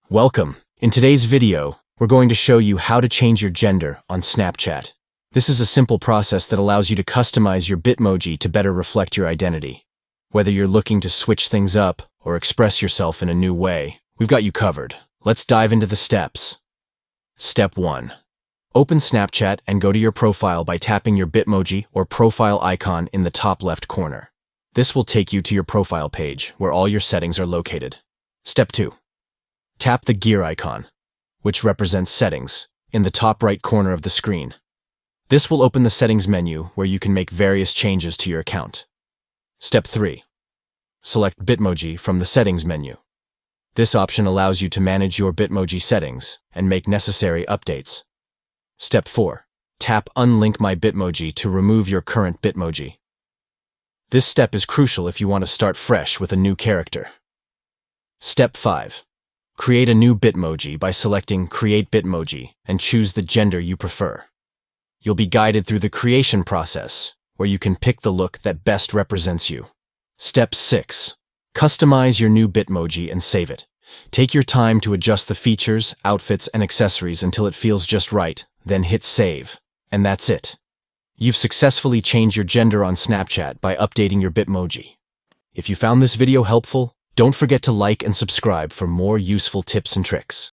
Welcome. In today's video, we're going to show you how to change your gender on Snapchat. This is a simple process that allows you to customize your Bitmoji to better reflect your identity. Whether you're looking to switch things up or express yourself in a new way, we've got you covered. Let's dive into the steps. Step 1. Open Snapchat and go to your profile by tapping your Bitmoji or profile icon in the top left corner. This will take you to your profile page, where all your settings are located. Step 2. Tap the gear icon, which represents settings, in the top right corner of the screen. This will open the settings menu where you can make various changes to your account. Step 3. Select Bitmoji from the settings menu. This option allows you to manage your Bitmoji settings and make necessary updates. Step 4. Tap Unlink My Bitmoji to remove your current Bitmoji. This step is crucial if you want to start fresh with a new character. Step 5. Create a new Bitmoji by selecting Create Bitmoji and choose the gender you prefer. You'll be guided through the creation process, where you can pick the look that best represents you. Step 6. Customize your new Bitmoji and save it. Take your time to adjust the features, outfits, and accessories until it feels just right, then hit Save. And that's it. You've successfully changed your gender on Snapchat by updating your Bitmoji. If you found this video helpful, don't forget to like and subscribe for more useful tips and tricks.